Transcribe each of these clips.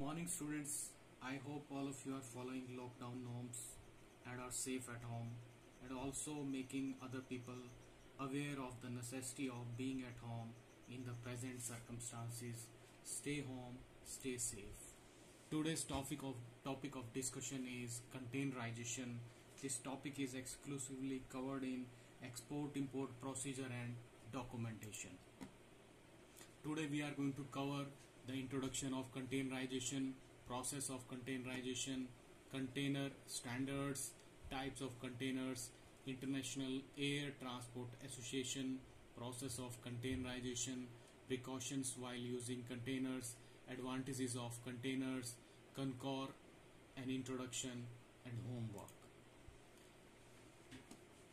morning, students. I hope all of you are following lockdown norms and are safe at home, and also making other people aware of the necessity of being at home in the present circumstances. Stay home, stay safe. Today's topic of discussion is containerization. This topic is exclusively covered in export-import procedure and documentation. Today we are going to cover the introduction of containerization, process of containerization, container standards, types of containers, International Air Transport Association, process of containerization, precautions while using containers, advantages of containers, Concor, an introduction, and homework.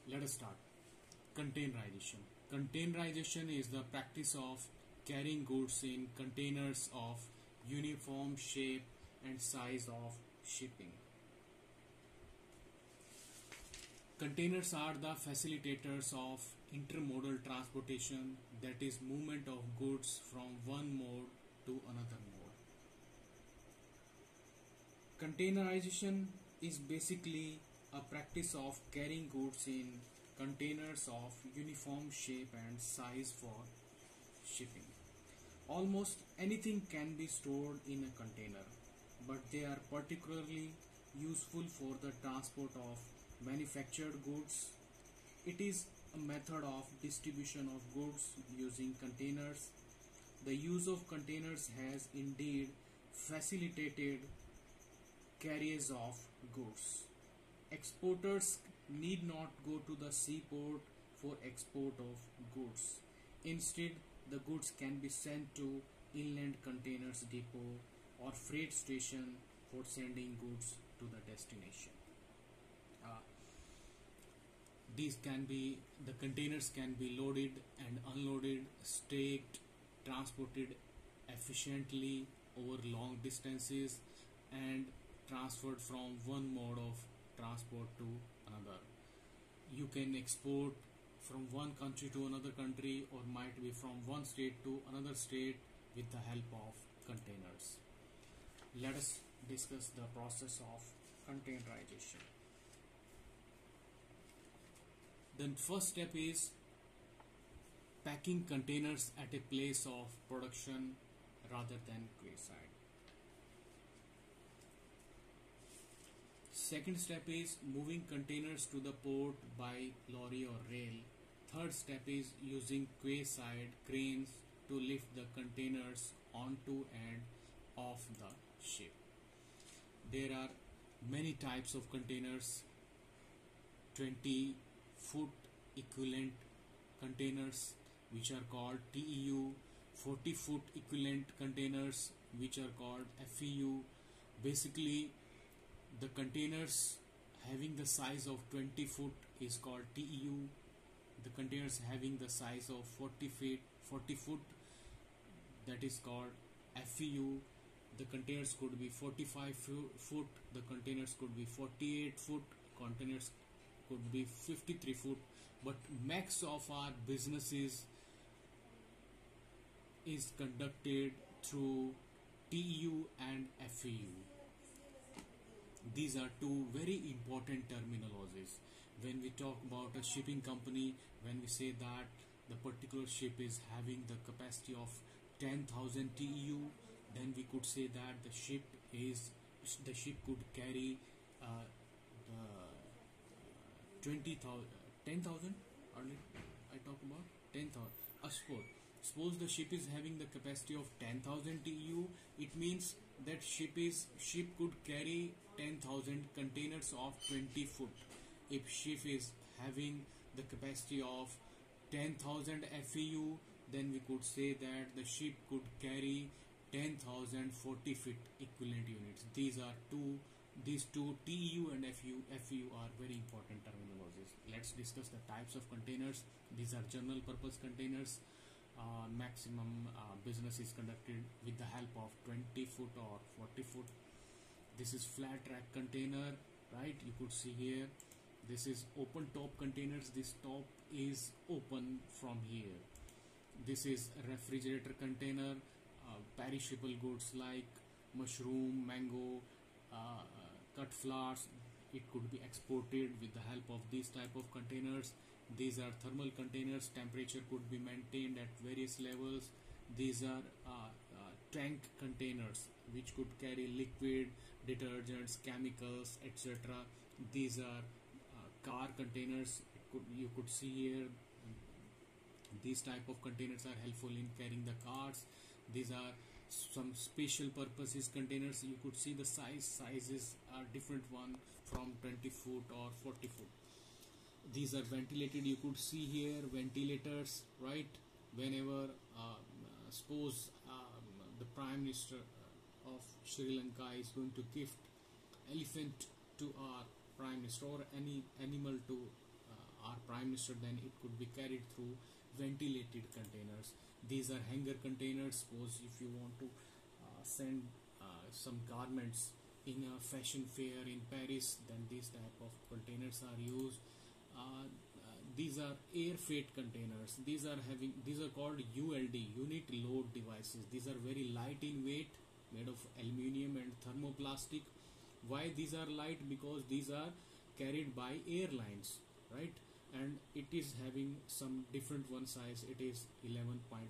Let us start. Containerization. Containerization is the practice of carrying goods in containers of uniform shape and size of shipping. Containers are the facilitators of intermodal transportation, that is, movement of goods from one mode to another mode. Containerization is basically a practice of carrying goods in containers of uniform shape and size for shipping. Almost anything can be stored in a container, but they are particularly useful for the transport of manufactured goods. It is a method of distribution of goods using containers. The use of containers has indeed facilitated carriage of goods. Exporters need not go to the seaport for export of goods. Instead, the goods can be sent to inland containers depot or freight station for sending goods to the destination. The containers can be loaded and unloaded, staked, transported efficiently over long distances, and transferred from one mode of transport to another. You can export from one country to another country, or might be from one state to another state with the help of containers. Let us discuss the process of containerization. The first step is packing containers at a place of production rather than quayside. Second step is moving containers to the port by lorry or rail. Third step is using quayside cranes to lift the containers onto and off the ship. There are many types of containers: 20-foot equivalent containers, which are called TEU, 40-foot equivalent containers, which are called FEU. Basically, the containers having the size of 20 foot is called TEU. The containers having the size of 40 foot, that is called FEU. The containers could be 45 foot, the containers could be 48 foot, containers could be 53 foot, but max of our businesses is conducted through TEU and FEU. These are two very important terminologies. When we talk about a shipping company, when we say that the particular ship is having the capacity of 10,000 TEU, then we could say that the ship could carry the 10,000. Earlier I talked about 10,000. Suppose the ship is having the capacity of 10,000 TEU. It means that ship could carry 10,000 containers of 20 foot. If ship is having the capacity of 10,000 FEU, then we could say that the ship could carry 10,000 40-foot equivalent units. These two TEU and FEU are very important terminologies. Let's discuss the types of containers. These are general purpose containers. Maximum business is conducted with the help of 20 foot or 40 foot. This is flat rack container, right? You could see here. This is open top containers. This top is open from here. This is refrigerator container, perishable goods like mushroom, mango, cut flowers. It could be exported with the help of these type of containers. These are thermal containers. Temperature could be maintained at various levels. These are tank containers which could carry liquid, detergents, chemicals, etc. These are car containers. You could see here, these type of containers are helpful in carrying the cars. These are some special purposes containers. You could see the sizes are different one from 20 foot or 40 foot. These are ventilated. You could see here ventilators, right? Whenever suppose the Prime Minister of Sri Lanka is going to gift elephant to our Prime Minister or any animal to our Prime Minister, then it could be carried through ventilated containers. These are hanger containers. Suppose if you want to send some garments in a fashion fair in Paris, then these type of containers are used. These are air freight containers. These are called ULD, unit load devices. These are very light in weight, made of aluminium and thermoplastic. Why these are light? Because these are carried by airlines, right? And it is having some different one size. It is 11.52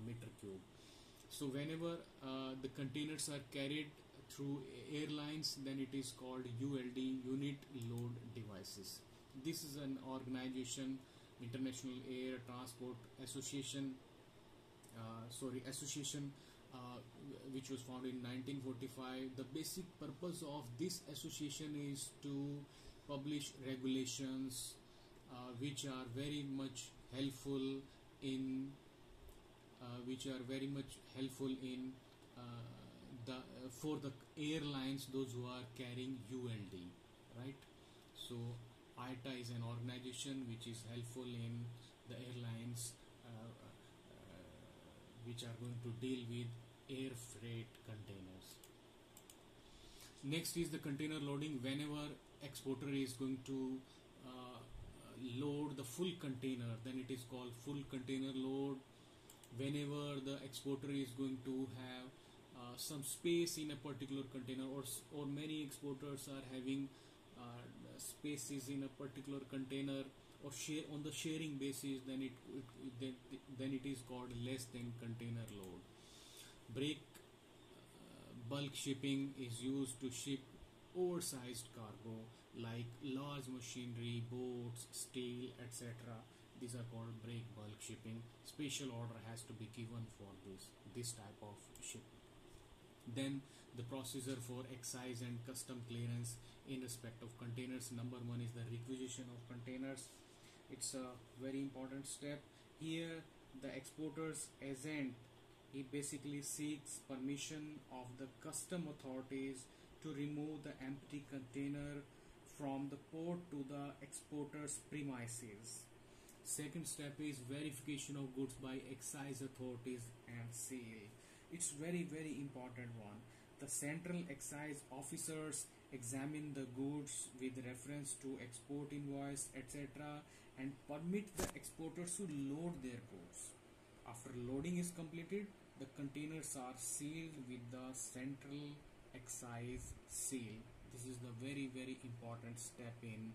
meter cube. So whenever the containers are carried through airlines, then it is called ULD, unit load devices. This is an organization, International Air Transport Association, which was founded in 1945. The basic purpose of this association is to publish regulations which are very much helpful in for the airlines, those who are carrying ULD, right? So IATA is an organization which is helpful in the airlines which are going to deal with air freight containers. Next is the container loading. Whenever exporter is going to load the full container, then it is called full container load. Whenever the exporter is going to have some space in a particular container, or many exporters are having spaces in a particular container, or share on the sharing basis, then it is called less than container load. Break bulk shipping is used to ship oversized cargo like large machinery, boats, steel, etc. These are called break bulk shipping. Special order has to be given for this type of shipment. Then the procedure for excise and custom clearance in respect of containers. Number one is the requisition of containers. It's a very important step. Here the exporter's agent, he basically seeks permission of the custom authorities to remove the empty container from the port to the exporter's premises. Second step is verification of goods by excise authorities and sale. It's very important one. The central excise officers examine the goods with reference to export invoice, etc., and permit the exporters to load their goods. After loading is completed, the containers are sealed with the central excise seal. This is the very important step in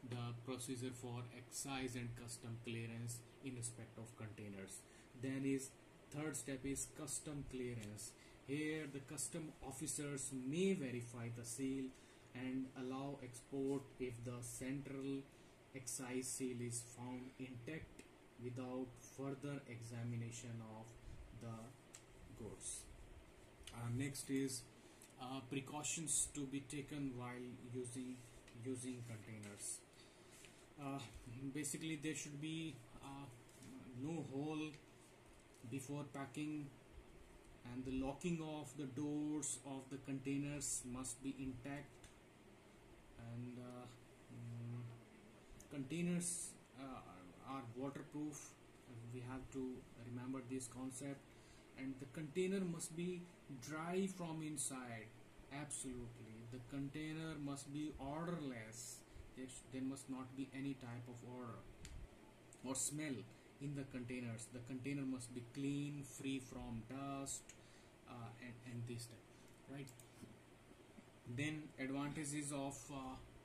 the procedure for excise and custom clearance in respect of containers. Then is third step is custom clearance. Here the custom officers may verify the seal and allow export if the central excise seal is found intact without further examination of the goods. Next is precautions to be taken while using containers. Basically there should be no hole before packing, and the locking of the doors of the containers must be intact, and containers are waterproof. We have to remember this concept, and the container must be dry from inside. Absolutely, the container must be odorless. There must not be any type of odor or smell in the containers. The container must be clean, free from dust, and this type, right? Then advantages of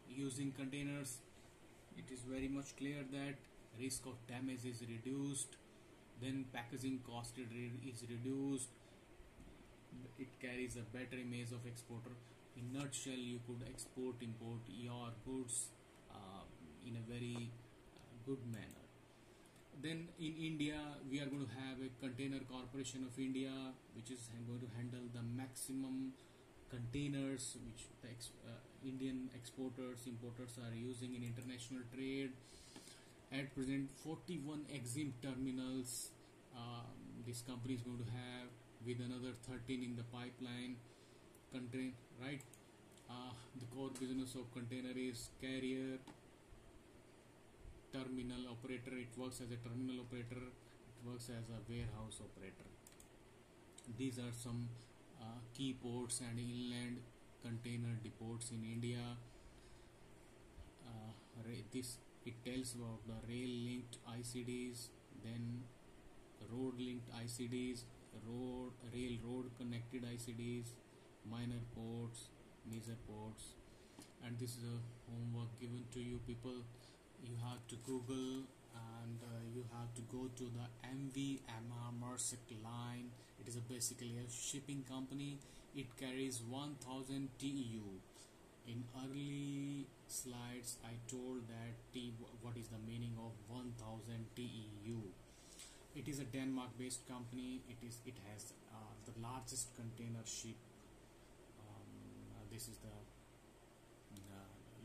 using containers. It is very much clear that risk of damage is reduced, then packaging cost is reduced, it carries a better image of exporter. In nutshell, you could export import your goods in a very good manner. Then in India, we are going to have a Container Corporation of India, which is going to handle the maximum containers which the Indian exporters, importers are using in international trade. At present, 41 EXIM terminals this company is going to have, with another 13 in the pipeline. Contain, right? The core business of container is carrier, terminal operator. It works as a terminal operator, it works as a warehouse operator. These are some key ports and inland container depots in India. This it tells about the rail linked ICDs, then road linked ICDs, railroad connected ICDs, minor ports, major ports. And this is a homework given to you people. You have to Google and you have to go to the MV Maersk Line. It is basically a shipping company. It carries 1000 TEU. In early slides I told that what is the meaning of 1000 TEU. It is a Denmark based company. It has the largest container ship. This is the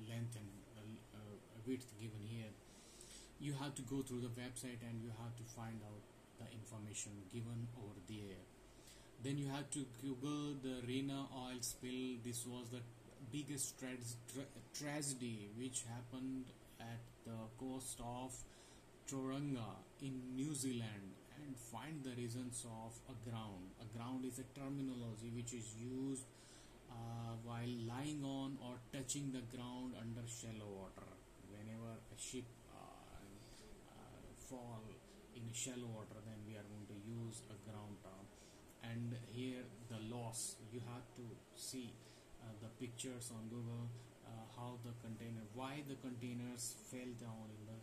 length and width given here. You have to go through the website and you have to find out the information given over there. Then you have to Google the Rena oil spill. This was the biggest tragedy which happened at the coast of Tauranga in New Zealand, and find the reasons of aground. Aground is a terminology which is used while lying on or touching the ground under shallow water. Whenever a ship fall in shallow water, then we are going to use a ground term. And here the loss, you have to see the pictures on Google, why the containers fell down in the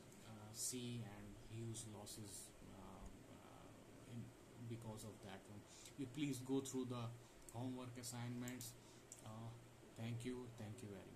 sea, and huge losses because of that one. You please go through the homework assignments. Thank you very much.